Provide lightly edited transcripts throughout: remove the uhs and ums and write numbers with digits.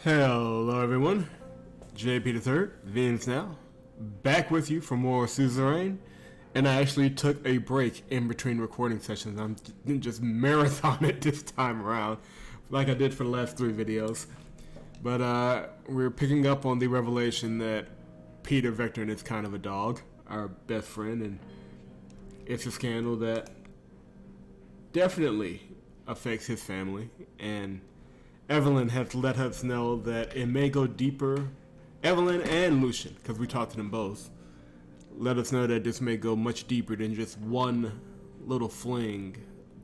Hello everyone, JP the Third, Vince now, back with you for more Suzerain, and I actually took a break in between recording sessions. I'm just marathon it this time around, like I did for the last 3 videos. But we're picking up on the revelation that Peter Vectern is kind of a dog, our best friend, and it's a scandal that definitely affects his family, and Evelyn has let us know that it may go deeper. Evelyn and Lucian, because we talked to them both, let us know that this may go much deeper than just one little fling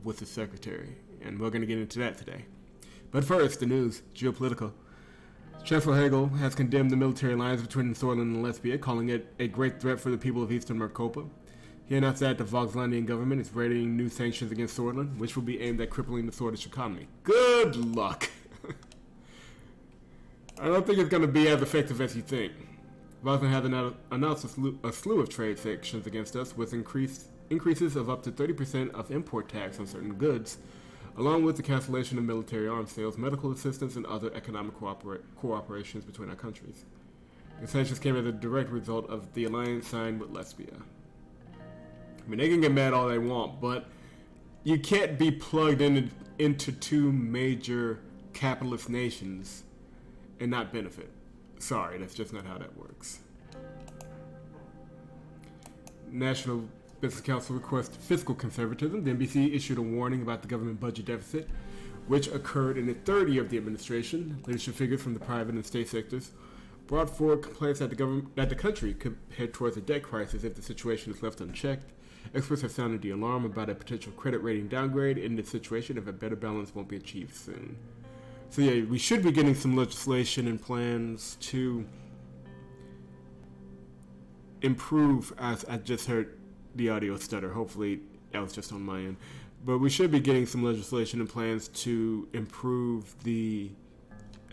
with the secretary. And we're going to get into that today. But first, the news. Geopolitical. Chancellor Hegel has condemned the military alliance between Sordland and Lesbia, calling it a great threat for the people of Eastern Maricopa. He announced that the Voxlandian government is raiding new sanctions against Sordland, which will be aimed at crippling the Swordish economy. Good luck! I don't think it's going to be as effective as you think. Voxland has announced a slew of trade sanctions against us, with increases of up to 30% of import tax on certain goods, along with the cancellation of military arms sales, medical assistance, and other economic cooperations between our countries. The sanctions came as a direct result of the alliance signed with Lesbia. I mean, they can get mad all they want, but you can't be plugged into 2 major capitalist nations and not benefit. Sorry, that's just not how that works. National Business Council requests fiscal conservatism. The NBC issued a warning about the government budget deficit, which occurred in the 3rd year of the administration. Leadership figures from the private and state sectors brought forward complaints that the country could head towards a debt crisis if the situation is left unchecked. Experts have sounded the alarm about a potential credit rating downgrade in this situation if a better balance won't be achieved soon. So yeah, we should be getting some legislation and plans to improve, as I just heard the audio stutter. Hopefully that was just on my end. But we should be getting some legislation and plans to improve the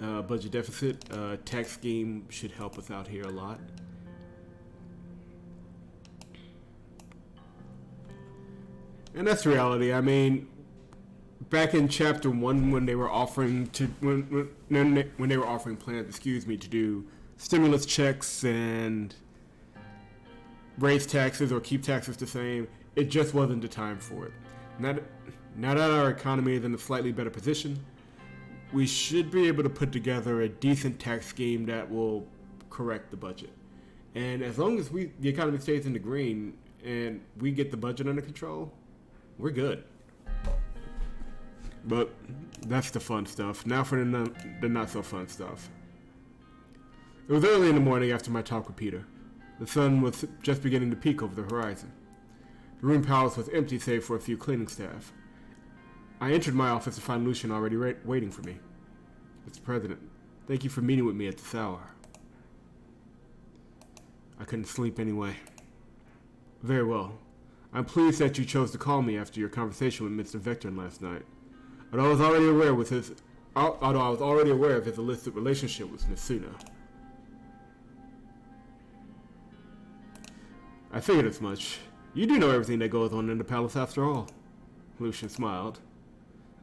budget deficit. Tax scheme should help us out here a lot. And that's reality. I mean, back in chapter 1, when they were offering when they were offering plans, to do stimulus checks and raise taxes or keep taxes the same, it just wasn't the time for it. Now that our economy is in a slightly better position, we should be able to put together a decent tax scheme that will correct the budget. And as long as the economy stays in the green and we get the budget under control, we're good. But that's the fun stuff. Now for the not so fun stuff. It was early in the morning after my talk with Peter. The sun was just beginning to peek over the horizon. The room palace was empty save for a few cleaning staff. I entered my office to find Lucian already waiting for me. Mr. President, thank you for meeting with me at this hour. I couldn't sleep anyway. Very well. I'm pleased that you chose to call me after your conversation with Mr. Vectern last night. Although I was already aware of his illicit relationship with Miss Suna. I figured as much. You do know everything that goes on in the palace after all. Lucian smiled.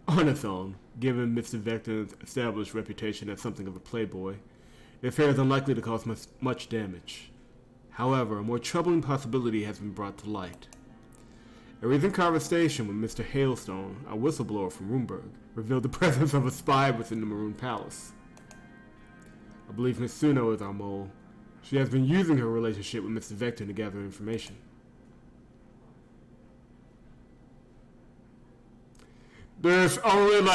On its own, given Mr. Vectern's established reputation as something of a playboy, the affair is unlikely to cause much damage. However, a more troubling possibility has been brought to light. A recent conversation with Mr. Hailstone, a whistleblower from Roomberg, revealed the presence of a spy within the Maroon Palace. I believe Miss Suno is our mole. She has been using her relationship with Mr. Vectern to gather information. There's only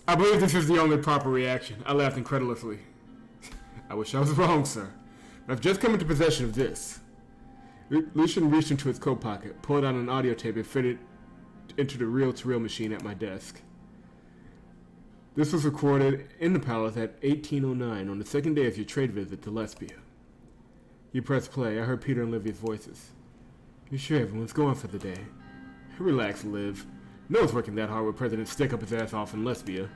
I believe this is the only proper reaction. I laughed incredulously. I wish I was wrong, sir. But I've just come into possession of this. Lucian reached into his coat pocket, pulled out an audio tape, and fitted it into the reel-to-reel machine at my desk. This was recorded in the palace at 1809 on the 2nd day of your trade visit to Lesbia. He pressed play. I heard Peter and Olivia's voices. You sure everyone's going for the day? Relax, Liv. No one's working that hard with President stick up his ass off in Lesbia.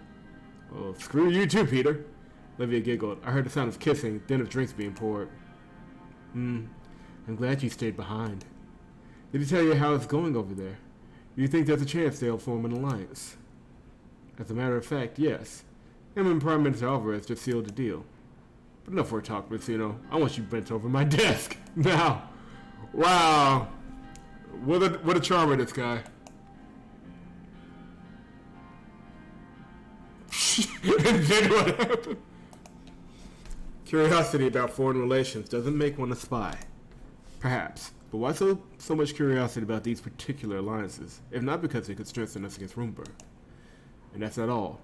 Well, screw you too, Peter. Olivia giggled. I heard the sound of kissing, then of drinks being poured. I'm glad you stayed behind. Did he tell you how it's going over there? Do you think there's a chance they'll form an alliance? As a matter of fact, yes. Him and Prime Minister Alvarez just sealed the deal. But enough for a talk, Vecino. I want you bent over my desk. Now. Wow. What a charmer, this guy. And then what happened? Curiosity about foreign relations doesn't make one a spy. Perhaps. But why so much curiosity about these particular alliances, if not because they could strengthen us against Rumberg? And that's not all.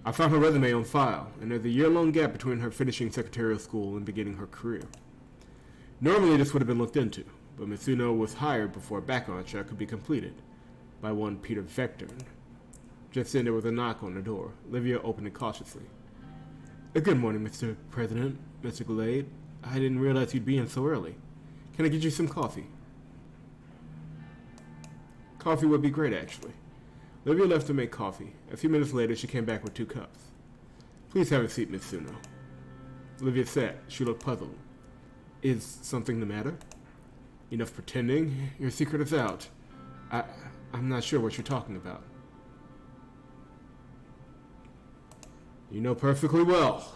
I found her resume on file, and there's a year-long gap between her finishing secretarial school and beginning her career. Normally this would have been looked into, but Mitsuno was hired before a background check could be completed by one Peter Vectern. Just then there was a knock on the door. Olivia opened it cautiously. Good morning, Mr. President, Mr. Glade. I didn't realize you'd be in so early. Can I get you some coffee? Coffee would be great, actually. Olivia left to make coffee. A few minutes later, she came back with 2 cups. Please have a seat, Mitsuno. Olivia sat. She looked puzzled. Is something the matter? Enough pretending. Your secret is out. I'm not sure what you're talking about. You know perfectly well.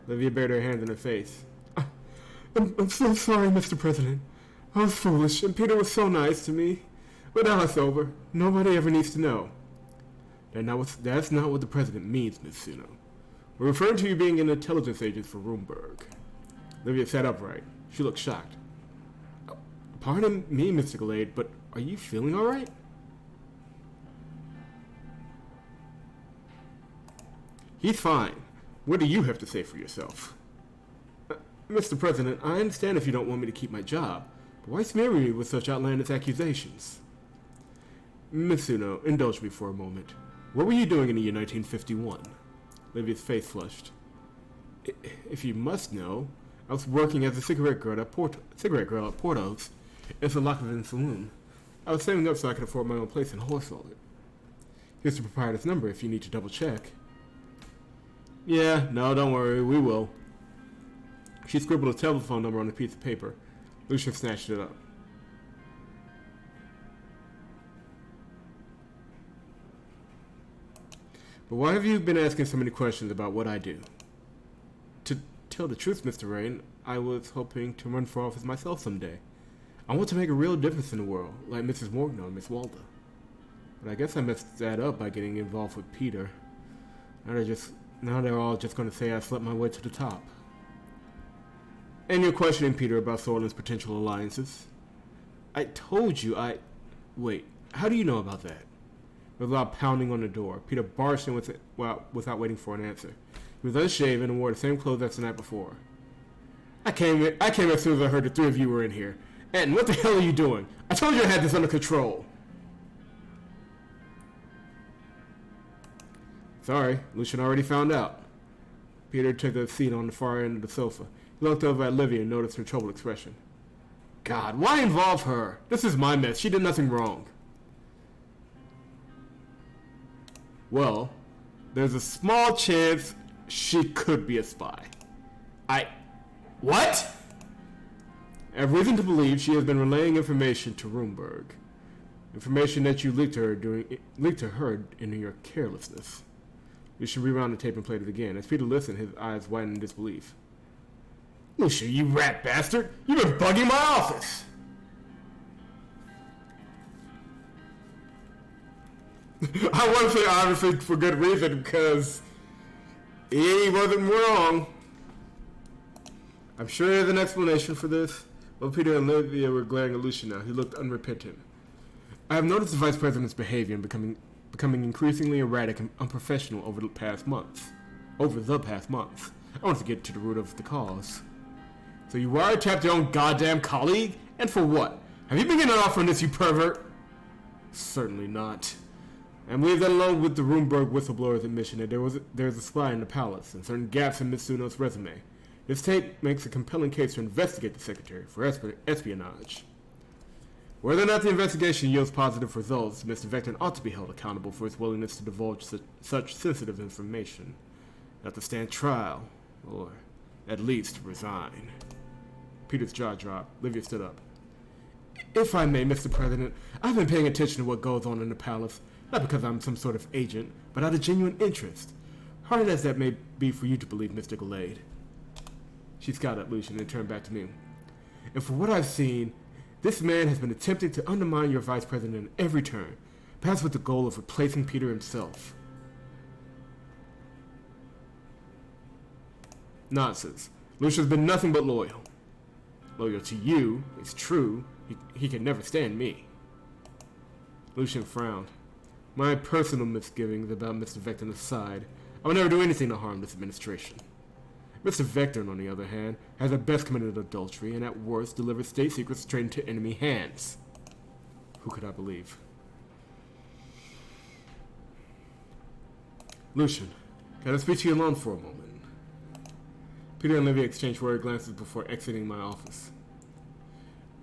Olivia buried her hands in her face. I'm so sorry, Mr. President. I was foolish, and Peter was so nice to me. But now it's over. Nobody ever needs to know. That's not what the President means, Miss Suno. We're referring to you being an intelligence agent for Rumberg. Olivia sat upright. She looked shocked. Pardon me, Mr. Glade, but are you feeling all right? He's fine. What do you have to say for yourself? Mr. President, I understand if you don't want me to keep my job, but why smear me with such outlandish accusations? Miss Suno, indulge me for a moment. What were you doing in the year 1951? Olivia's face flushed. If you must know, I was working as a cigarette girl at Porto's. It's a Lockwood saloon. I was saving up so I could afford my own place in Horsford. Here's the proprietor's number if you need to double check. Yeah, no, don't worry, we will. She scribbled a telephone number on a piece of paper. Lucia snatched it up. But why have you been asking so many questions about what I do? To tell the truth, Mr. Rayne, I was hoping to run for office myself someday. I want to make a real difference in the world, like Mrs. Morgan or Miss Walda. But I guess I messed that up by getting involved with Peter. Now they're all just going to say I slept my way to the top. And you're questioning Peter about Sordland's potential alliances. I told you Wait, how do you know about that? With a loud pounding on the door, Peter barged in without waiting for an answer. He was unshaven and wore the same clothes as the night before. I came as soon as I heard the 3 of you were in here. Anton, what the hell are you doing? I told you I had this under control. Sorry, Lucian already found out. Peter took a seat on the far end of the sofa. He looked over at Olivia and noticed her troubled expression. God, why involve her? This is my mess. She did nothing wrong. Well, there's a small chance she could be a spy. What? I have reason to believe she has been relaying information to Rumberg. Information that you leaked to her in your carelessness. We should rewound the tape and play it again. As Peter listened, his eyes widened in disbelief. Lucia, you rat bastard! You've been bugging my office! I want to say obviously for good reason, because he wasn't wrong. I'm sure there's an explanation for this. While Peter and Olivia were glaring at Lucia now, he looked unrepentant. I have noticed the Vice President's behavior in becoming increasingly erratic and unprofessional over the past months. I want to get to the root of the cause. So you wiretapped your own goddamn colleague? And for what? Have you been getting off on this, you pervert? Certainly not. I believe that along with the Rumberg whistleblower's admission that there's a spy in the palace and certain gaps in Miss Suno's resume. This tape makes a compelling case to investigate the Secretary for espionage. Whether or not the investigation yields positive results, Mr. Vectern ought to be held accountable for his willingness to divulge such sensitive information. Not to stand trial, or at least resign. Peter's jaw dropped. Olivia stood up. If I may, Mr. President, I've been paying attention to what goes on in the palace, not because I'm some sort of agent, but out of genuine interest. Hard as that may be for you to believe, Mr. Gallade. She scowled at Lucian and turned back to me. And for what I've seen, this man has been attempting to undermine your vice president at every turn, perhaps with the goal of replacing Peter himself. Nonsense. Lucian's been nothing but loyal. Loyal to you, it's true. He can never stand me. Lucian frowned. My personal misgivings about Mr. Vectern aside, I will never do anything to harm this administration. Mr. Vectern, on the other hand, has at best committed adultery and at worst delivered state secrets straight into enemy hands. Who could I believe? Lucian, can I speak to you alone for a moment? Peter and Olivia exchanged worried glances before exiting my office.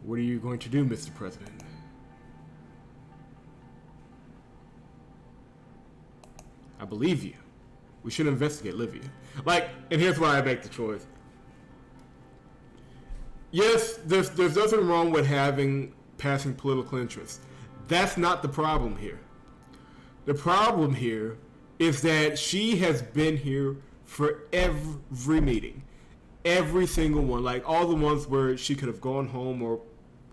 What are you going to do, Mr. President? I believe you. We should investigate Olivia. And here's why I make the choice. Yes, there's nothing wrong with having passing political interests. That's not the problem here. The problem here is that she has been here for every meeting. Every single one. Like all the ones where she could have gone home or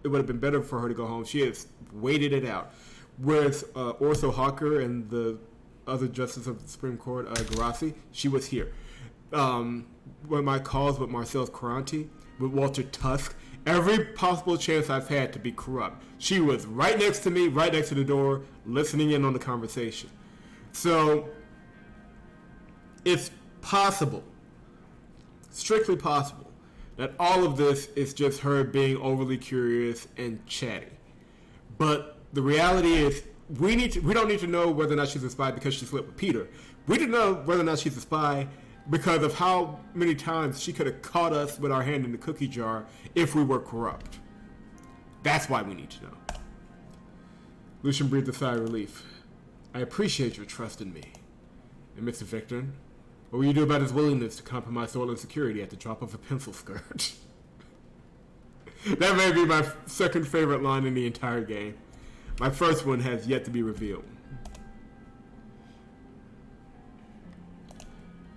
it would have been better for her to go home. She has waited it out. Whereas Orso Hawker and the other justice of the Supreme Court, Garassi, she was here. When my calls with Marcel Caranti, with Walter Tusk, every possible chance I've had to be corrupt, she was right next to me, right next to the door, listening in on the conversation. So, it's possible, strictly possible, that all of this is just her being overly curious and chatty. But the reality is, we don't need to know whether or not she's a spy because she slept with Peter. We need to know whether or not she's a spy because of how many times she could have caught us with our hand in the cookie jar if we were corrupt. That's why we need to know. Lucian breathed a sigh of relief. I appreciate your trust in me. And Mr. Vectern, what will you do about his willingness to compromise Sordland security at the drop of a pencil skirt? That may be my second favorite line in the entire game. My first one has yet to be revealed.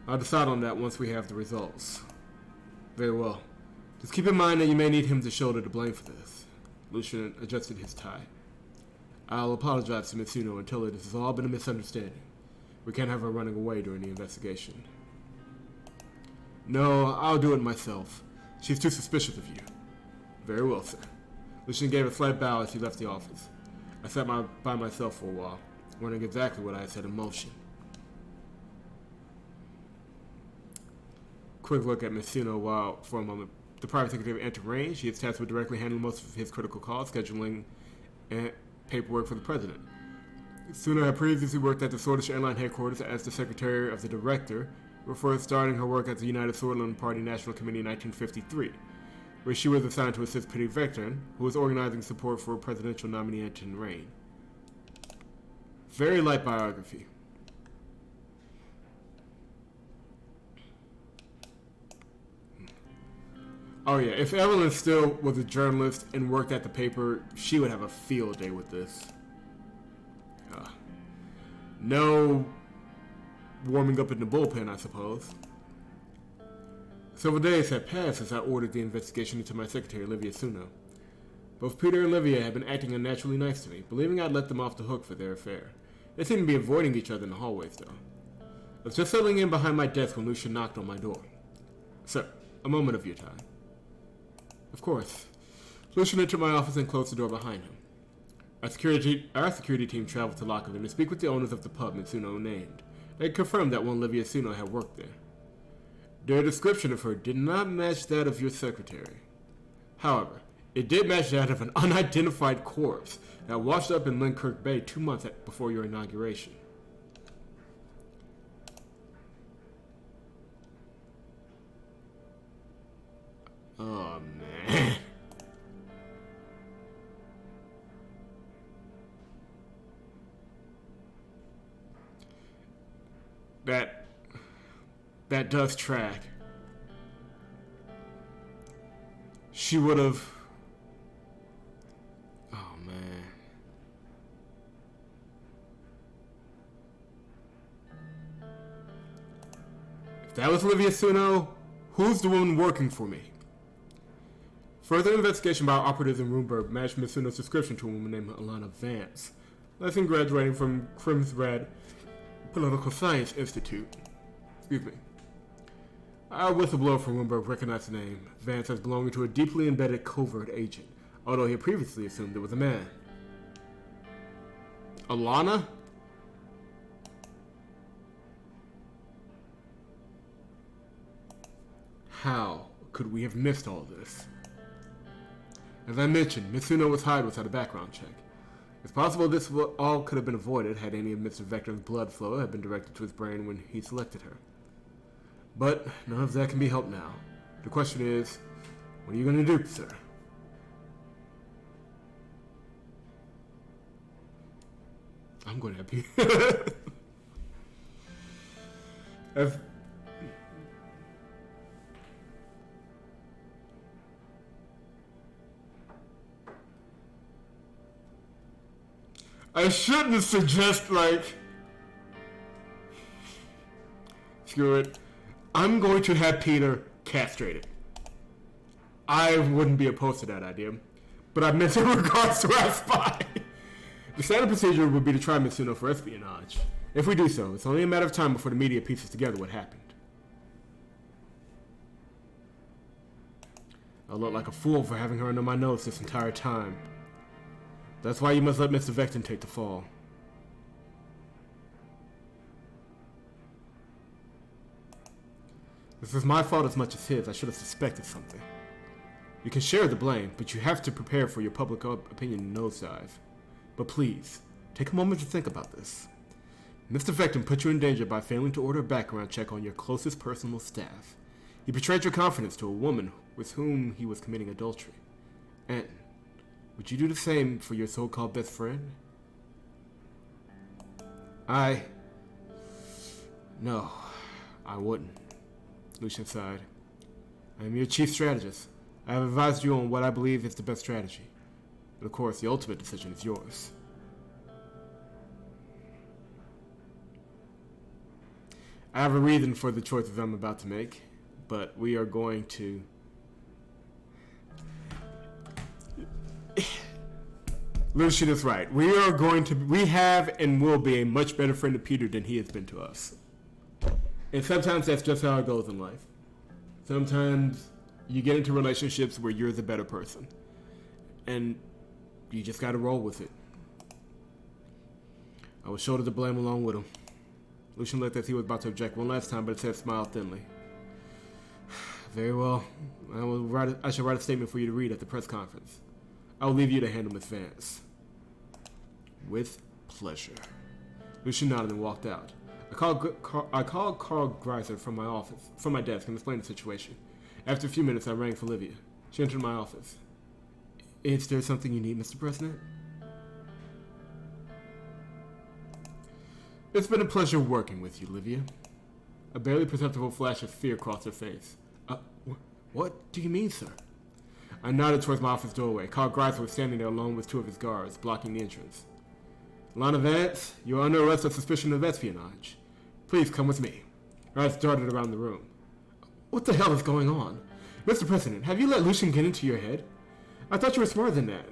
I'll decide on that once we have the results. Very well. Just keep in mind that you may need him to shoulder the blame for this. Lucian adjusted his tie. I'll apologize to Mitsuno and tell her this has all been a misunderstanding. We can't have her running away during the investigation. No, I'll do it myself. She's too suspicious of you. Very well, sir. Lucian gave a slight bow as he left the office. I sat by myself for a while, wondering exactly what I had set in motion. Quick look at Mitsuno while, for a moment, the private secretary entered range. He is tasked with directly handling most of his critical calls, scheduling, and paperwork for the president. Mitsuno had previously worked at the Swordlish Airline headquarters as the secretary of the director, before starting her work at the United Sordland Party National Committee in 1953. Where she was assigned to assist Peter Vectern, who was organizing support for presidential nominee Anton Rayne. Very light biography. Oh yeah, if Evelyn still was a journalist and worked at the paper, she would have a field day with this. No warming up in the bullpen, I suppose. Several days had passed since I ordered the investigation into my secretary, Olivia Suno. Both Peter and Olivia had been acting unnaturally nice to me, believing I'd let them off the hook for their affair. They seemed to be avoiding each other in the hallways, though. I was just settling in behind my desk when Lucian knocked on my door. Sir, a moment of your time. Of course. Lucian entered my office and closed the door behind him. Our security team traveled to Lockerland to speak with the owners of the pub Mitsuno named. They confirmed that one Olivia Suno had worked there. Their description of her did not match that of your secretary. However, it did match that of an unidentified corpse that washed up in Linkirk Bay 2 months before your inauguration. Oh, man. That does track. She would have... Oh, man. That was Olivia Suno. Who's the woman working for me? Further investigation by operatives in Roomberg matched Miss Suno's description to a woman named Alana Vance, lesson graduating from Crim's Red Political Science Institute. Excuse me. Our whistleblower from Roomberg recognized the name Vance as belonging to a deeply embedded covert agent, although he had previously assumed it was a man. Alana? How could we have missed all this? As I mentioned, Mitsuno was hired without a background check. It's possible this all could have been avoided had any of Mr. Vectern's blood flow had been directed to his brain when he selected her. But none of that can be helped now. The question is, what are you going to do, sir? I'm going to have you. I shouldn't suggest, like, screw it. I'm going to have Peter castrated. I wouldn't be opposed to that idea, but I meant in regards to our spy. The standard procedure would be to try Mitsuno for espionage. If we do so, it's only a matter of time before the media pieces together what happened. I'll look like a fool for having her under my nose this entire time. That's why you must let Mr. Vectern take the fall. This is my fault as much as his. I should have suspected something. You can share the blame, but you have to prepare for your public opinion nosedive. But please, take a moment to think about this. Mr. Vectern put you in danger by failing to order a background check on your closest personal staff. He betrayed your confidence to a woman with whom he was committing adultery. And would you do the same for your so-called best friend? No, I wouldn't. Lucian sighed. I am your chief strategist. I have advised you on what I believe is the best strategy. But of course, the ultimate decision is yours. I have a reason for the choices I'm about to make, but we are going to... Lucian is right. We have and will be a much better friend to Peter than he has been to us. And sometimes that's just how it goes in life. Sometimes you get into relationships where you're the better person. And you just gotta roll with it. I will shoulder the blame along with him. Lucian looked as he was about to object one last time, but instead smiled thinly. Very well. I shall write a statement for you to read at the press conference. I will leave you to handle Miss Vance. With pleasure. Lucian nodded and walked out. I called Carl Greiser from my desk, and explained the situation. After a few minutes, I rang for Olivia. She entered my office. Is there something you need, Mr. President? It's been a pleasure working with you, Olivia. A barely perceptible flash of fear crossed her face. What do you mean, sir? I nodded towards my office doorway. Carl Greiser was standing there alone with two of his guards, blocking the entrance. Alana Vance, you are under arrest on suspicion of espionage. Please come with me. Her eyes darted around the room. What the hell is going on? Mr. President, have you let Lucian get into your head? I thought you were smarter than that.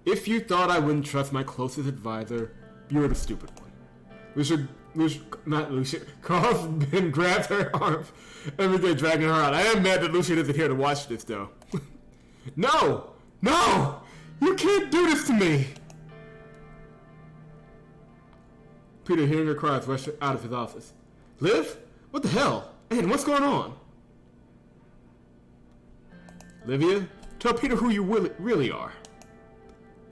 If you thought I wouldn't trust my closest advisor, you were the stupid one. Carl's been grabbed her arms and began dragging her out. I am mad that Lucian isn't here to watch this, though. No! No! You can't do this to me! Peter, hearing her cries, rushed out of his office. Liv? What the hell? And what's going on? Olivia, tell Peter who you really are.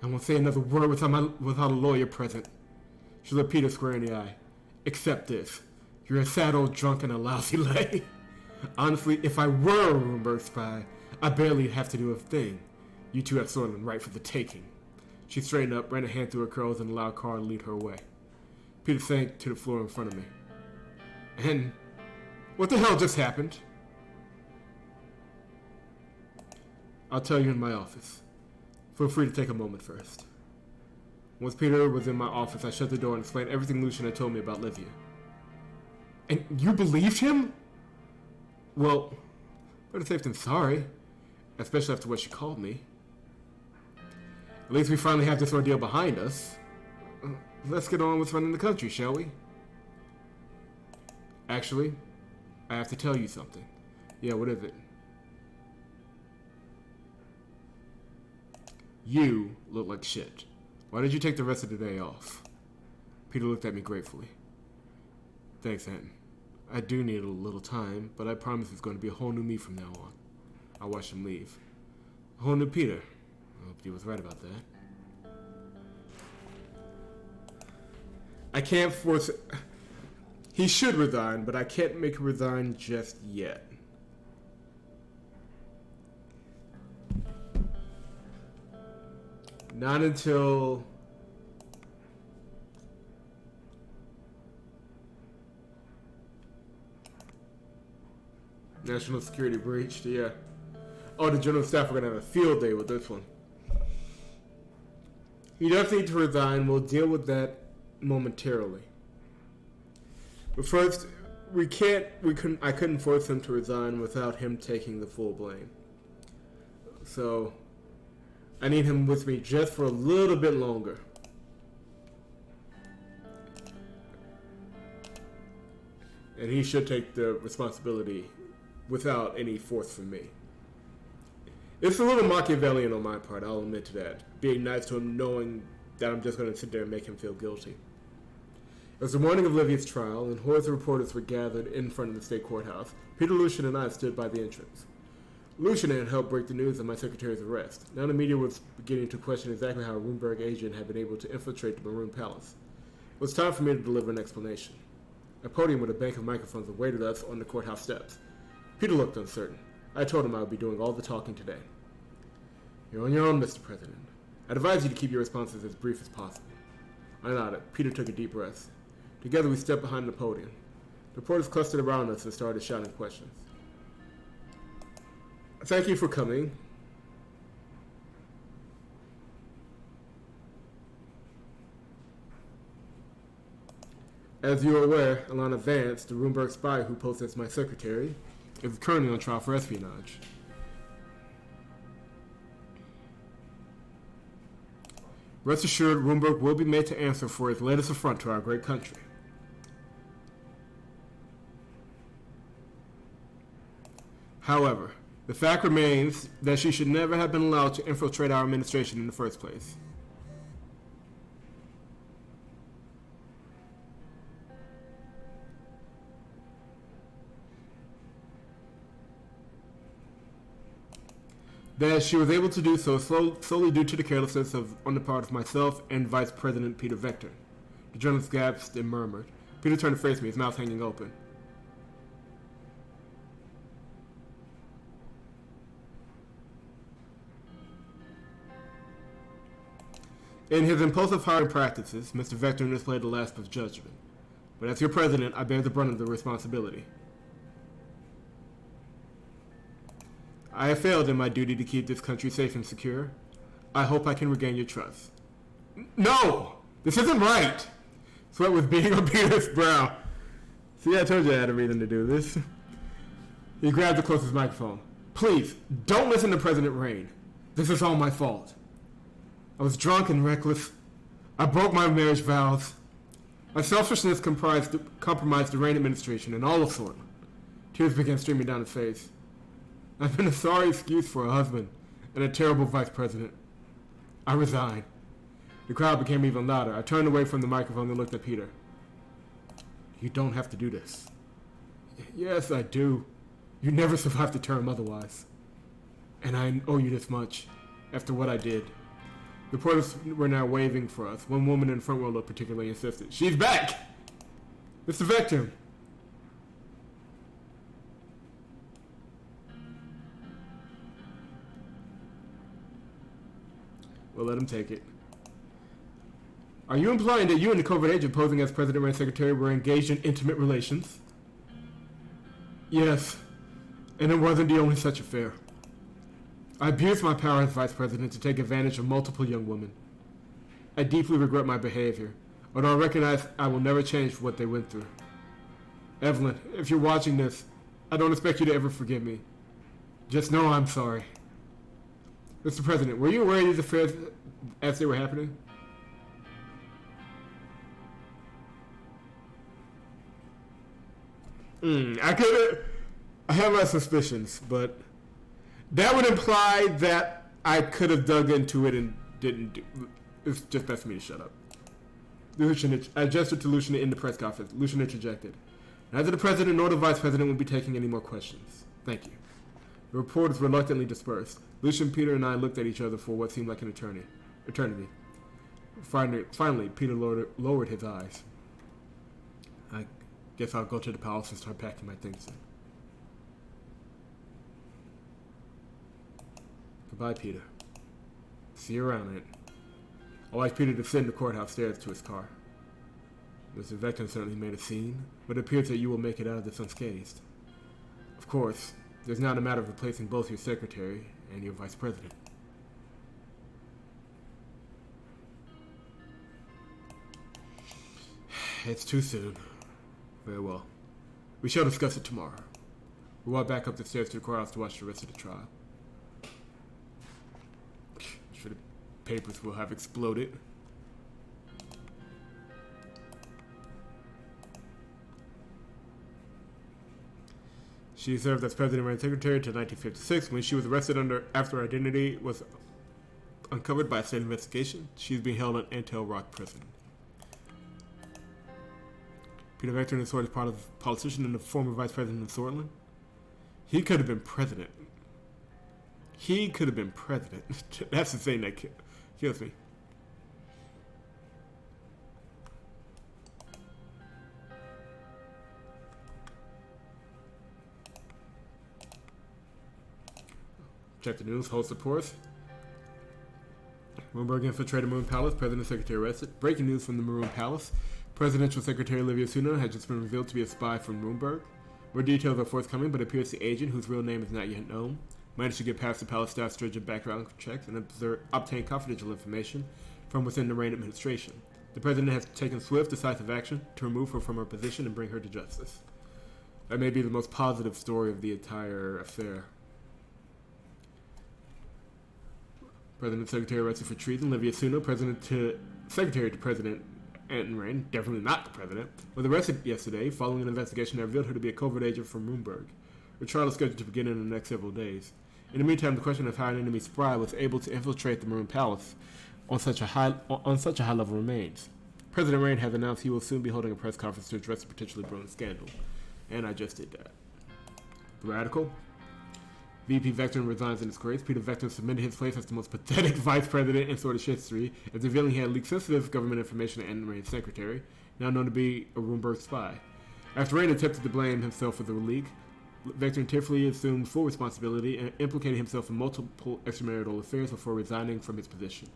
I won't say another word without a lawyer present. She looked Peter square in the eye. Accept this. You're a sad old drunk and a lousy lay. Honestly, if I were a Roomberg spy, I barely have to do a thing. You two have Sordland right for the taking. She straightened up, ran a hand through her curls, and allowed Carl to lead her away. Peter sank to the floor in front of me. And what the hell just happened? I'll tell you in my office. Feel free to take a moment first. Once Peter was in my office, I shut the door and explained everything Lucian had told me about Olivia. And you believed him? Well, better safe than sorry. Especially after what she called me. At least we finally have this ordeal behind us. Let's get on with running the country, shall we? Actually, I have to tell you something. Yeah, what is it? You look like shit. Why did you take the rest of the day off? Peter looked at me gratefully. Thanks, Anton. I do need a little time, but I promise it's going to be a whole new me from now on. I watched him leave. A whole new Peter. I hope he was right about that. I can't force it. He should resign, but I can't make him resign just yet. Not until... National security breached, yeah. Oh, the general staff are going to have a field day with this one. He does need to resign. We'll deal with that momentarily. But first, I couldn't force him to resign without him taking the full blame. So, I need him with me just for a little bit longer. And he should take the responsibility without any force from me. It's a little Machiavellian on my part, I'll admit to that. Being nice to him knowing that I'm just going to sit there and make him feel guilty. It was the morning of Olivia's trial, and hordes of reporters were gathered in front of the state courthouse. Peter, Lucian, and I stood by the entrance. Lucian had helped break the news of my secretary's arrest. Now the media was beginning to question exactly how a Runeberg agent had been able to infiltrate the Maroon Palace. It was time for me to deliver an explanation. A podium with a bank of microphones awaited us on the courthouse steps. Peter looked uncertain. I told him I would be doing all the talking today. You're on your own, Mr. President. I'd advise you to keep your responses as brief as possible. I nodded. Peter took a deep breath. Together we stepped behind the podium. The reporters clustered around us and started shouting questions. Thank you for coming. As you are aware, Alana Vance, the Runeberg spy who posed as my secretary, is currently on trial for espionage. Rest assured, Runeberg will be made to answer for his latest affront to our great country. However, the fact remains that she should never have been allowed to infiltrate our administration in the first place. That she was able to do so solely due to the carelessness on the part of myself and Vice President Peter Vectern. The journalist gasped and murmured. Peter turned to face me, his mouth hanging open. In his impulsive hiring practices, Mr. Vectern displayed a lapse of judgment. But as your president, I bear the brunt of the responsibility. I have failed in my duty to keep this country safe and secure. I hope I can regain your trust. No! This isn't right! Sweat was beating on Peter's brow. See, I told you I had a reason to do this. He grabbed the closest microphone. Please, don't listen to President Rayne. This is all my fault. I was drunk and reckless. I broke my marriage vows. My selfishness compromised the Rayne administration and all of Sordland. Tears began streaming down his face. I've been a sorry excuse for a husband and a terrible vice president. I resign. The crowd became even louder. I turned away from the microphone and looked at Peter. You don't have to do this. Yes, I do. You never survived the term otherwise. And I owe you this much, after what I did. The reporters were now waving for us. One woman in the front row looked particularly insistent. She's back! Mr. Vectern! We'll let him take it. Are you implying that you and the covert agent posing as President Rayne's secretary were engaged in intimate relations? Yes, and it wasn't the only such affair. I abused my power as vice president to take advantage of multiple young women. I deeply regret my behavior, although I recognize I will never change what they went through. Evelyn, if you're watching this, I don't expect you to ever forgive me. Just know I'm sorry. Mr. President, were you aware of these affairs as they were happening? I have my suspicions, but that would imply that I could have dug into it and didn't do. It's just best for me to shut up. I gestured to Lucian in the press conference. Lucian interjected. Neither the president nor the vice president will be taking any more questions. Thank you. The reporters reluctantly dispersed. Lucian, Peter, and I looked at each other for what seemed like an eternity. Finally, Peter lowered his eyes. I guess I'll go to the palace and start packing my things in. Goodbye, Peter. See you around, Aunt. I watched Peter descend the courthouse stairs to his car. Mr. Vectern certainly made a scene, but it appears that you will make it out of this unscathed. Of course, there's not a matter of replacing both your secretary and your vice president. It's too soon. Very well. We shall discuss it tomorrow. We walk back up the stairs to the courthouse to watch the rest of the trial. I'm sure the papers will have exploded. She served as president and secretary until 1956, when she was arrested after her identity was uncovered by a state investigation. She is being held in Antel Rock Prison. Peter Vectern is sort of part of a politician and the former vice president of Sordland. He could have been president. He could have been president. That's the thing that kills me. Check the news. Host reports. Rumberg infiltrated Maroon Palace. President and Secretary arrested. Breaking news from the Maroon Palace. Presidential Secretary Olivia has just been revealed to be a spy from Rumberg. More details are forthcoming, but it appears the agent, whose real name is not yet known, managed to get past the palace staff's stringent background checks and obtain confidential information from within the Rayne administration. The president has taken swift, decisive action to remove her from her position and bring her to justice. That may be the most positive story of the entire affair. President Secretary arrested for treason. Olivia Secretary to President Anton Rayne, definitely not the president, was arrested yesterday following an investigation that revealed her to be a covert agent from Rumberg. Her trial is scheduled to begin in the next several days. In the meantime, the question of how an enemy spy was able to infiltrate the Maroon Palace on such a high level remains. President Rayne has announced he will soon be holding a press conference to address the potentially brewing scandal, and I just did that. The Radical. VP Vectern resigns in disgrace. Peter Vectern submitted his place as the most pathetic vice president in Swedish history, as revealing he had leaked sensitive government information to Anton Rayne's secretary, now known to be a Rumberg spy. After Rayne attempted to blame himself for the leak, Vectern tearfully assumed full responsibility and implicated himself in multiple extramarital affairs before resigning from his position.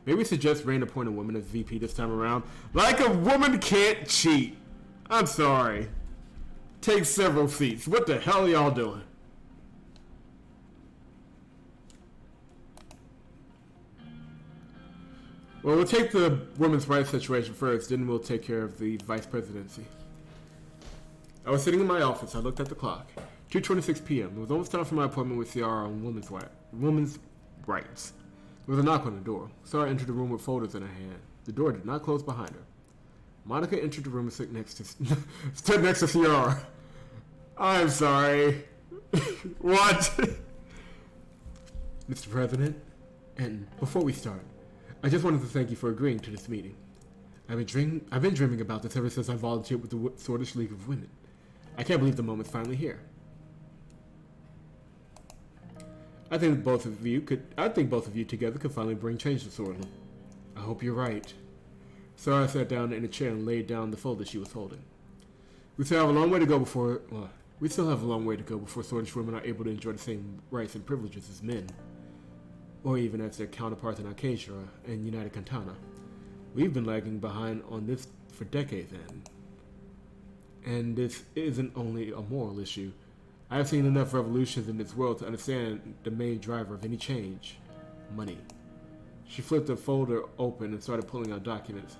Maybe we suggest Rayne appoint a woman as VP this time around. Like a woman can't cheat. I'm sorry. Take several seats. What the hell are y'all doing? Well, we'll take the women's rights situation first, then we'll take care of the vice presidency. I was sitting in my office. I looked at the clock. 2:26 p.m. It was almost time for my appointment with Ciara on women's rights. There was a knock on the door. Ciara entered the room with folders in her hand. The door did not close behind her. Monica entered the room and stood next to Ciara. I'm sorry. What? Mr. President, and before we start, I just wanted to thank you for agreeing to this meeting. I've been dreaming about this ever since I volunteered with the Swedish League of Women. I can't believe the moment's finally here. I think both of you together could finally bring change to Sordland. I hope you're right. Sarah sat down in a chair and laid down the folder she was holding. We still have a long way to go before Swedish women are able to enjoy the same rights and privileges as men, or even as their counterparts in Acacia and United Cantana. We've been lagging behind on this for decades, and this isn't only a moral issue. I have seen enough revolutions in this world to understand the main driver of any change: money. She flipped a folder open and started pulling out documents.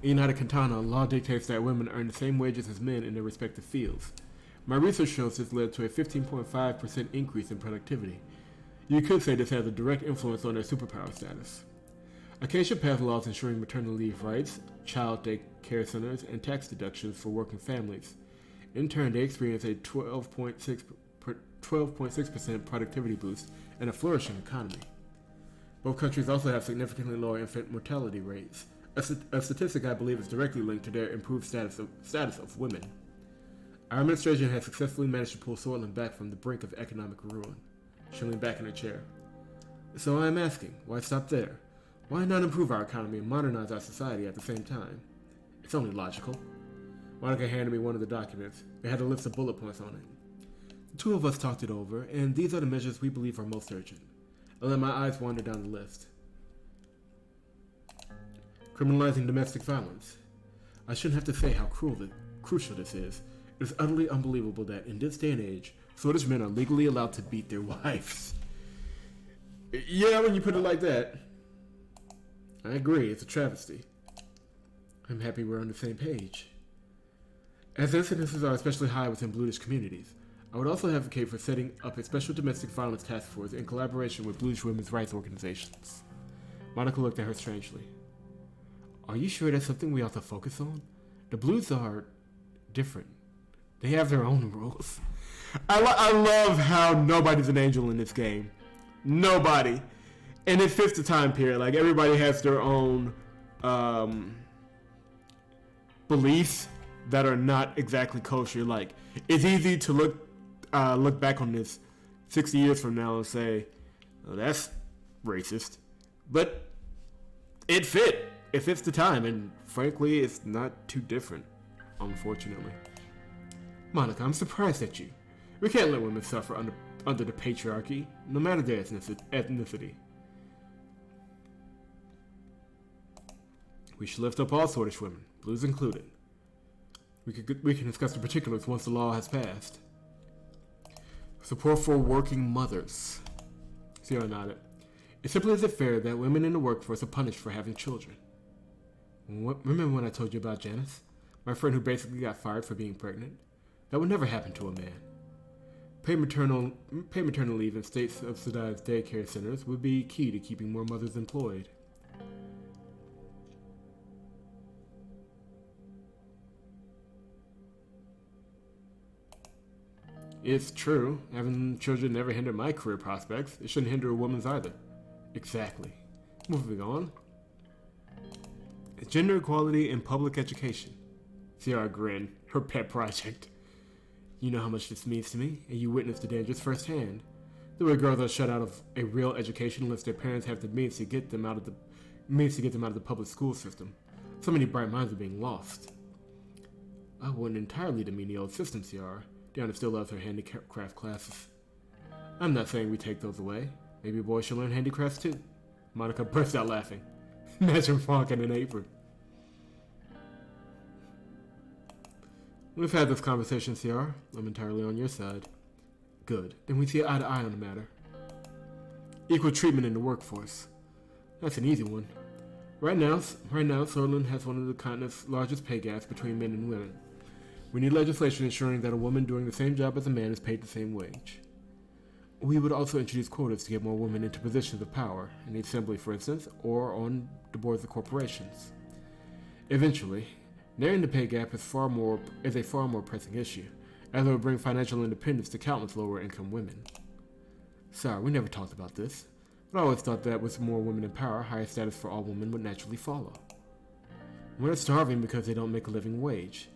In United Katana, law dictates that women earn the same wages as men in their respective fields. My research shows this led to a 15.5% increase in productivity. You could say this has a direct influence on their superpower status. Acacia passed laws ensuring maternal leave rights, child day care centers, and tax deductions for working families. In turn, they experienced a 12.6% productivity boost and a flourishing economy. Both countries also have significantly lower infant mortality rates, a statistic I believe is directly linked to their improved status of women. Our administration has successfully managed to pull Sordland back from the brink of economic ruin. She leaned back in her chair. So I am asking, why stop there? Why not improve our economy and modernize our society at the same time? It's only logical. Monica handed me one of the documents. It had a list of bullet points on it. The two of us talked it over, and these are the measures we believe are most urgent. I let my eyes wander down the list. Criminalizing domestic violence. I shouldn't have to say how crucial this is. It is utterly unbelievable that, in this day and age, Swedish men are legally allowed to beat their wives. Yeah, when you put it like that. I agree, it's a travesty. I'm happy we're on the same page. As incidences are especially high within Bluish communities, I would also advocate for setting up a special domestic violence task force in collaboration with Bluish women's rights organizations. Monica looked at her strangely. Are you sure that's something we ought to focus on? The Blues are different. They have their own rules. I love how nobody's an angel in this game. Nobody. And it fits the time period. Like, everybody has their own beliefs that are not exactly kosher. Like, it's easy to look back on this 60 years from now and say, oh, that's racist. But it fit. It fits the time, and frankly, it's not too different, unfortunately. Monica, I'm surprised at you. We can't let women suffer under the patriarchy, no matter their ethnicity. We should lift up all Swedish women, Blues included. We can discuss the particulars once the law has passed. Support for working mothers. Sierra nodded. It simply isn't fair that women in the workforce are punished for having children. Remember when I told you about Janice? My friend who basically got fired for being pregnant? That would never happen to a man. Paid maternal leave in state-subsidized daycare centers would be key to keeping more mothers employed. It's true. Having children never hindered my career prospects. It shouldn't hinder a woman's either. Exactly. Moving on. Gender equality in public education. Ciara grinned, her pet project. You know how much this means to me, and you witnessed the dangers firsthand. The way girls are shut out of a real education unless their parents have the means to get them out of the public school system. So many bright minds are being lost. I wouldn't entirely demean the old system, Ciara. Diana still loves her handicraft classes. I'm not saying we take those away. Maybe boys should learn handicrafts too. Monica burst out laughing. Imagine Frank in an apron. We've had this conversation, Ciara. I'm entirely on your side. Good. Then we see eye to eye on the matter. Equal treatment in the workforce. That's an easy one. Right now, Sordland has one of the continent's largest pay gaps between men and women. We need legislation ensuring that a woman doing the same job as a man is paid the same wage. We would also introduce quotas to get more women into positions of power, in the assembly, for instance, or on the boards of corporations. Eventually, narrowing the pay gap is a far more pressing issue, as it would bring financial independence to countless lower-income women. Sorry, we never talked about this, but I always thought that with more women in power, higher status for all women would naturally follow. Women are starving because they don't make a living wage.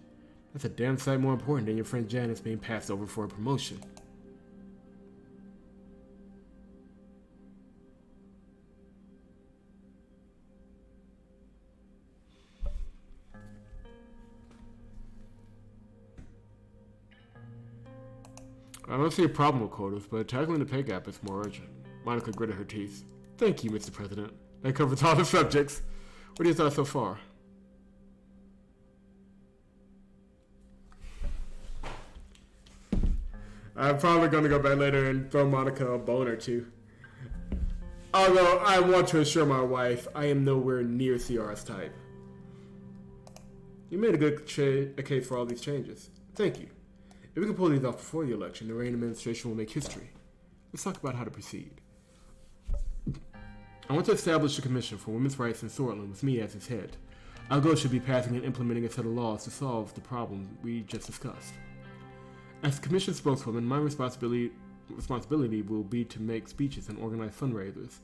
That's a damn sight more important than your friend Janice being passed over for a promotion. I don't see a problem with quotas, but tackling the pay gap is more urgent. Monica gritted her teeth. Thank you, Mr. President. That covers all the subjects. What are your thoughts so far? I'm probably going to go back later and throw Monica a bone or two. Although I want to assure my wife I am nowhere near CR's type. You made a good case for all these changes. Thank you. If we can pull these off before the election, the Rayne administration will make history. Let's talk about how to proceed. I want to establish a commission for women's rights in Sordland with me as its head. Our goal should be passing and implementing a set of laws to solve the problem we just discussed. As the commission spokeswoman, my responsibility will be to make speeches and organize fundraisers.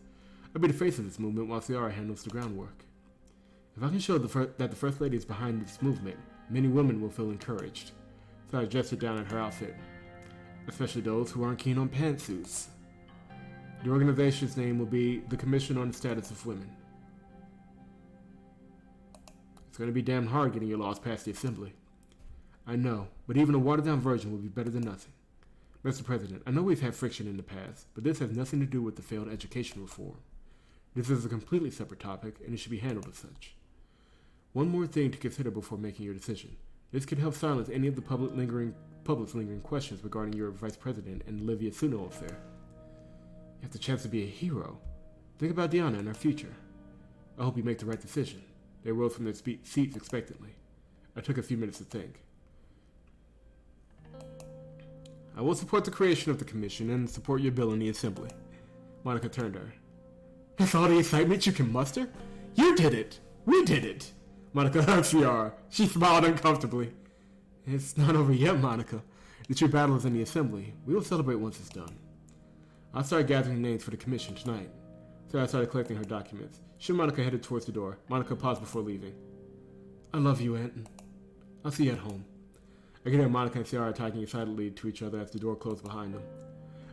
I'll be the face of this movement while Ciara handles the groundwork. If I can show that the First Lady is behind this movement, many women will feel encouraged. So I gestured down at her outfit, especially those who aren't keen on pantsuits. The organization's name will be the Commission on the Status of Women. It's going to be damn hard getting your laws past the Assembly. I know, but even a watered-down version will be better than nothing. Mr. President, I know we've had friction in the past, but this has nothing to do with the failed education reform. This is a completely separate topic, and it should be handled as such. One more thing to consider before making your decision. This could help silence any of the public's lingering questions regarding your Vice President and Olivia Suno affair. You have the chance to be a hero. Think about Diana and her future. I hope you make the right decision. They rose from their seats expectantly. I took a few minutes to think. I will support the creation of the commission and support your bill in the Assembly. Monica turned to her. That's all the excitement you can muster? You did it! We did it! Monica hugged Ciara. She smiled uncomfortably. It's not over yet, Monica. The true battle is in the Assembly. We will celebrate once it's done. I'll start gathering names for the commission tonight. So I started collecting her documents. She and Monica headed towards the door. Monica paused before leaving. I love you, Anton. I'll see you at home. I could hear Monica and Ciara talking excitedly to each other as the door closed behind them.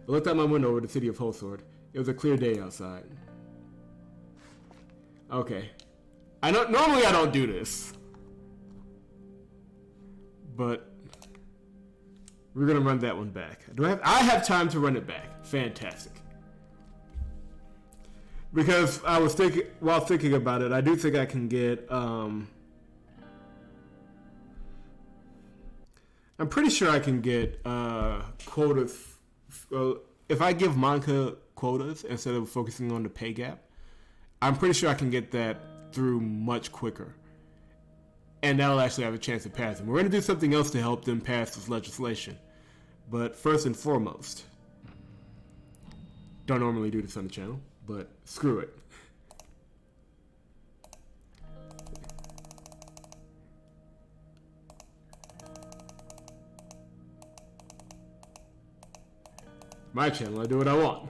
I looked out my window over the city of Holsword. It was a clear day outside. Okay. Normally I don't do this. But we're gonna run that one back. I have time to run it back. Fantastic. Because I was while thinking about it, I do think I can get I'm pretty sure I can get quotas. If I give Monica quotas instead of focusing on the pay gap, I'm pretty sure I can get that through much quicker. And that'll actually have a chance of passing. We're going to do something else to help them pass this legislation. But first and foremost, don't normally do this on the channel, but screw it. My channel, I do what I want.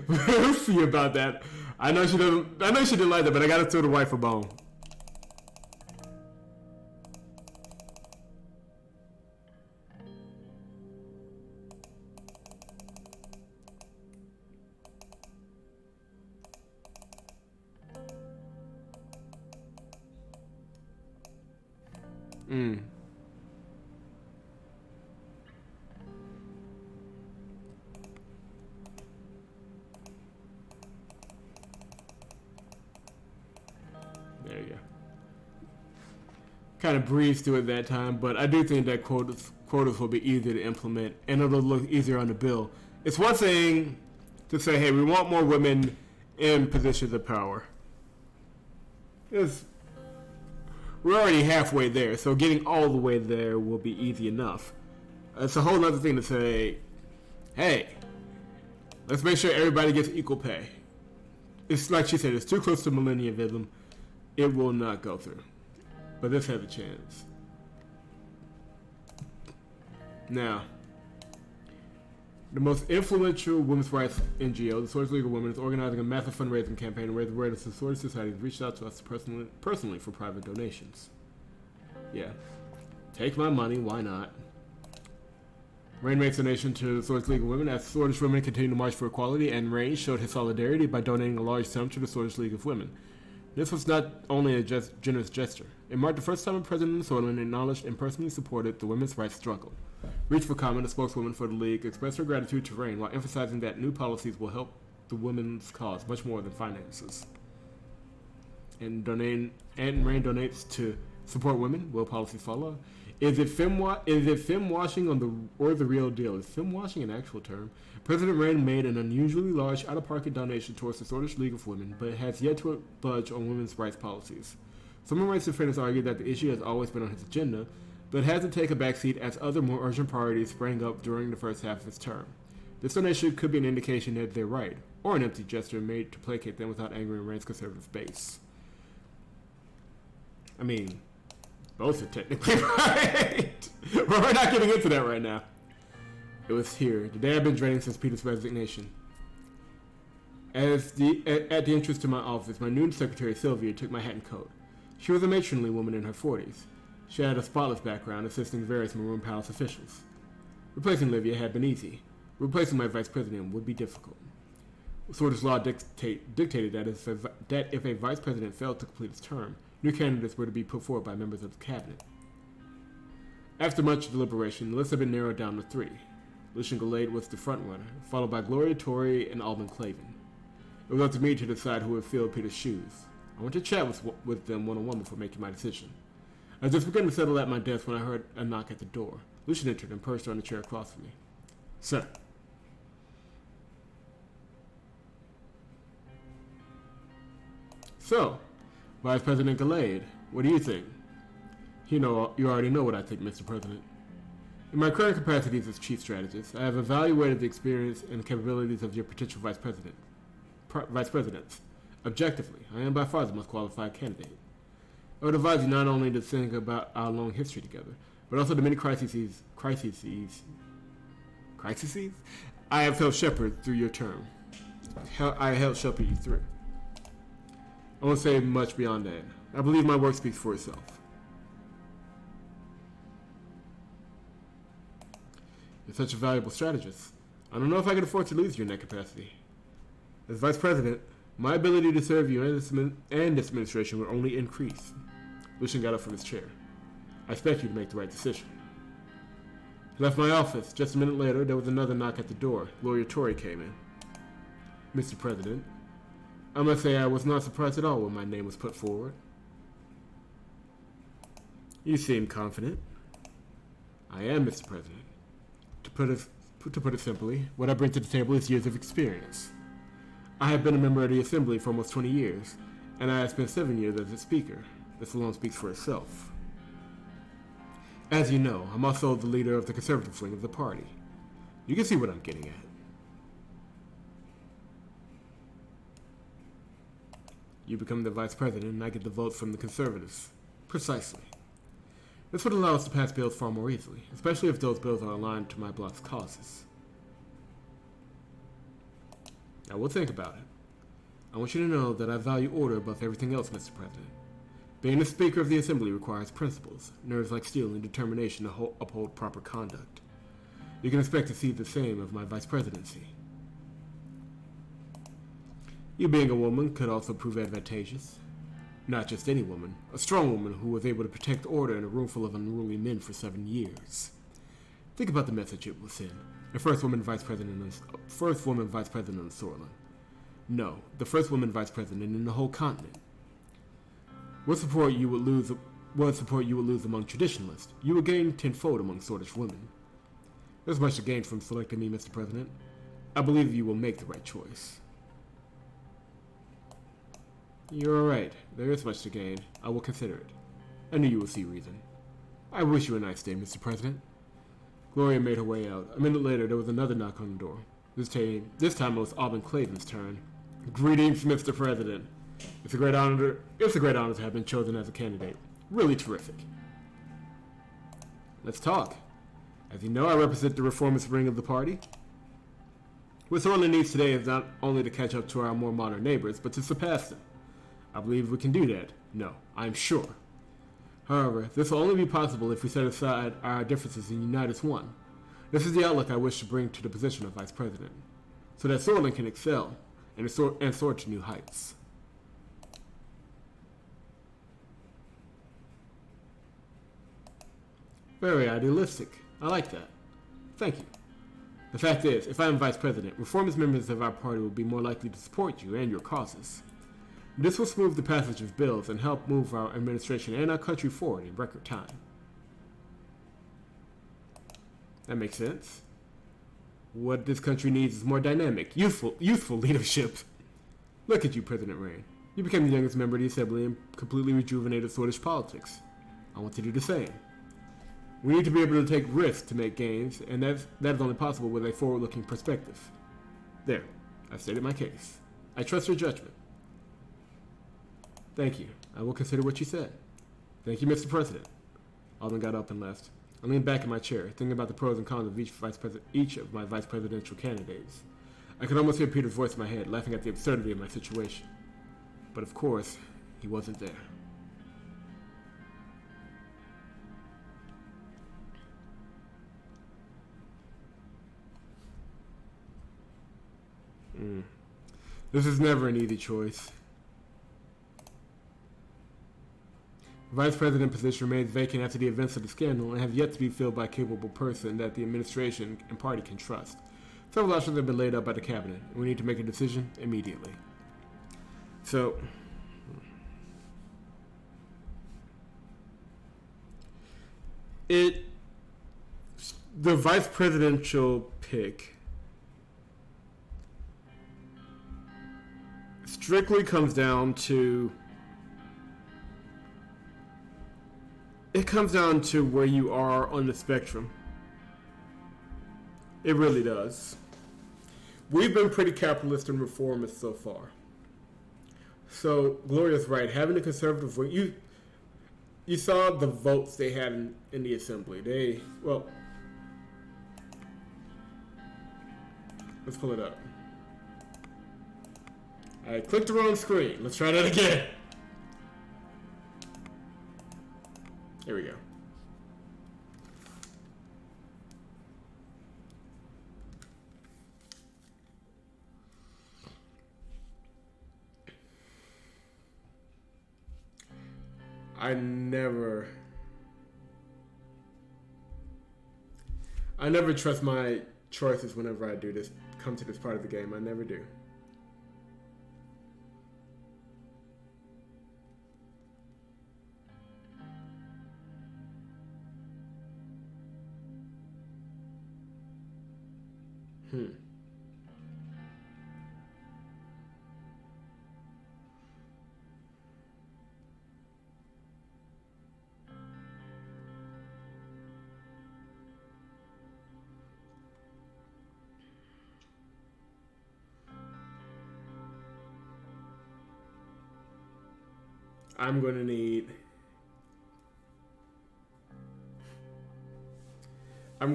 We'll see about that. I know she didn't like that, but I gotta throw the wife a bone. There you go. Kind of breezed through it that time, but I do think that quotas will be easier to implement, and it'll look easier on the bill. It's one thing to say, hey, we want more women in positions of power. We're already halfway there, so getting all the way there will be easy enough. It's a whole other thing to say, hey, let's make sure everybody gets equal pay. It's like she said, it's too close to millennialism. It will not go through. But this has a chance. Now, the most influential women's rights NGO, the Swords League of Women, is organizing a massive fundraising campaign to raise awareness of Sword Society has reached out to us personally for private donations. Yeah. Take my money, why not? Rayne makes a donation to the Swords League of Women as Swordish women continue to march for equality, and Rayne showed his solidarity by donating a large sum to the Swordish League of Women. This was not only a generous gesture. It marked the first time a president of Sordland acknowledged and personally supported the women's rights struggle. reached for comment, a spokeswoman for the League, expressed her gratitude to Rayne while emphasizing that new policies will help the women's cause much more than finances. And Rayne donates to support women. Will policies follow? Is it femme washing or the real deal? Is femme washing an actual term? President Rayne made an unusually large out-of-pocket donation towards the Swedish League of Women, but has yet to budge on women's rights policies. Some rights defenders argue that the issue has always been on his agenda, but has to take a backseat as other more urgent priorities sprang up during the first half of his term. This donation could be an indication that they're right, or an empty gesture made to placate them without angering Rayne's conservative base. I mean, both are technically right, but we're not getting into that right now. It was here, the day I've been dreading since Peter's resignation. At the entrance to my office, my new secretary Sylvia took my hat and coat. She was a matronly woman in her 40s. She had a spotless background, assisting various Maroon Palace officials. Replacing Olivia had been easy. Replacing my vice president would be difficult. Swedish law dictated that if a vice president failed to complete his term, new candidates were to be put forward by members of the cabinet. After much deliberation, the list had been narrowed down to 3. Lucian Gallade was the frontrunner, followed by Gloria Torrey and Alban Clavin. It was up to me to decide who would fill Peter's shoes. I went to chat with them one-on-one before making my decision. I just began to settle at my desk when I heard a knock at the door. Lucian entered and perched on the chair across from me. Sir. So, Vice President Gallade, what do you think? You already know what I think, Mr. President. In my current capacities as Chief Strategist, I have evaluated the experience and capabilities of your potential Vice Presidents. Objectively, I am by far the most qualified candidate. I would advise you not only to think about our long history together, but also the many crises I have helped shepherd through your term. I helped shepherd you through. I won't say much beyond that. I believe my work speaks for itself. You're such a valuable strategist. I don't know if I can afford to lose you in that capacity. As Vice President, my ability to serve you and this administration will only increase. Lucian got up from his chair. I expect you to make the right decision. He left my office. Just a minute later, there was another knock at the door. Gloria Torrey came in. Mr. President, I must say I was not surprised at all when my name was put forward. You seem confident. I am, Mr. President. To put it simply, what I bring to the table is years of experience. I have been a member of the Assembly for almost 20 years, and I have spent 7 years as a Speaker. This alone speaks for itself. As you know, I'm also the leader of the conservative wing of the party. You can see what I'm getting at. You become the Vice President, and I get the votes from the Conservatives. Precisely. This would allow us to pass bills far more easily, especially if those bills are aligned to my block's causes. Now we'll think about it. I want you to know that I value order above everything else, Mr. President. Being the Speaker of the Assembly requires principles, nerves like steel, and determination to uphold proper conduct. You can expect to see the same of my Vice Presidency. You being a woman could also prove advantageous. Not just any woman, a strong woman who was able to protect order in a room full of unruly men for 7 years. Think about the message it will send. The first woman Vice President of Sordland. No, the first woman Vice President in the whole continent. What support you would lose among traditionalists, you would gain tenfold among Swedish women. There's much to gain from selecting me, Mr. President. I believe you will make the right choice. You're right. There is much to gain. I will consider it. I knew you would see reason. I wish you a nice day, Mr. President. Gloria made her way out. A minute later, there was another knock on the door. This time it was Alban Clavin's turn. Greetings, Mr. President. It's a great honor to have been chosen as a candidate. Really terrific. Let's talk. As you know, I represent the reformist wing of the party. What Sordland needs today is not only to catch up to our more modern neighbors, but to surpass them. I believe we can do that. No, I'm sure. However, this will only be possible if we set aside our differences and unite as one. This is the outlook I wish to bring to the position of Vice President, so that Sordland can excel and soar to new heights. Very idealistic. I like that. Thank you. The fact is, if I am vice president, reformist members of our party will be more likely to support you and your causes. This will smooth the passage of bills and help move our administration and our country forward in record time. That makes sense. What this country needs is more dynamic, youthful leadership. Look at you, President Rayne. You became the youngest member of the Assembly and completely rejuvenated Swedish politics. I want to do the same. We need to be able to take risks to make gains, and that is only possible with a forward-looking perspective. There, I've stated my case. I trust your judgment. Thank you. I will consider what you said. Thank you, Mr. President. Alden got up and left. I leaned back in my chair, thinking about the pros and cons of each of my vice presidential candidates. I could almost hear Peter's voice in my head, laughing at the absurdity of my situation. But of course, he wasn't there. This is never an easy choice. The vice president position remains vacant after the events of the scandal and have yet to be filled by a capable person that the administration and party can trust. Several options have been laid out by the cabinet, and we need to make a decision immediately. So, the vice presidential pick strictly comes down to where you are on the spectrum. It really does. We've been pretty capitalist and reformist so far. So Gloria's right. Having a conservative wing, you saw the votes they had in the assembly. Let's pull it up. I clicked the wrong screen. Let's try that again. Here we go. I never trust my choices whenever I do this. Come to this part of the game. I never do.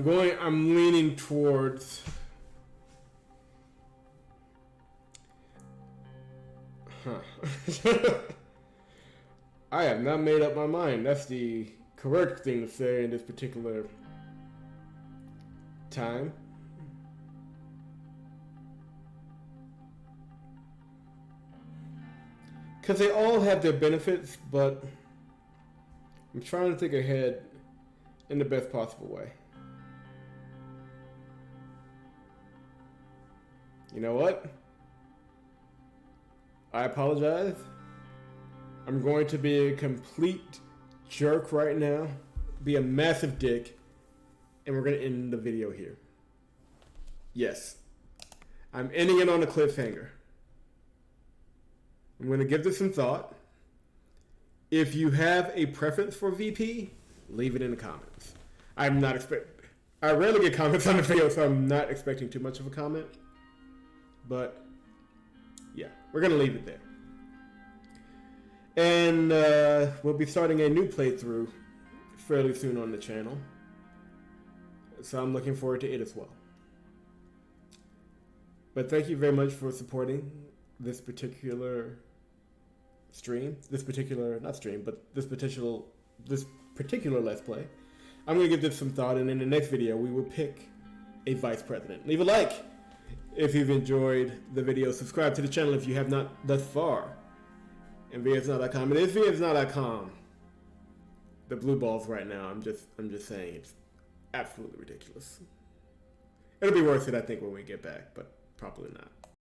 I'm leaning towards I have not made up my mind. That's the correct thing to say in this particular time. Because they all have their benefits, but I'm trying to think ahead in the best possible way. You know what? I apologize. I'm going to be a complete jerk right now, be a massive dick, and we're going to end the video here. Yes. I'm ending it on a cliffhanger. I'm going to give this some thought. If you have a preference for VP, leave it in the comments. I rarely get comments on the video, so I'm not expecting too much of a comment. But, yeah, we're going to leave it there. And we'll be starting a new playthrough fairly soon on the channel. So I'm looking forward to it as well. But thank you very much for supporting this particular stream. This particular Let's Play. I'm going to give this some thought, and in the next video, we will pick a vice president. Leave a like if you've enjoyed the video. Subscribe to the channel if you have not thus far. And VSNow.com. It is VSNow.com. The blue balls right now. I'm just saying it's absolutely ridiculous. It'll be worth it, I think, when we get back, but probably not.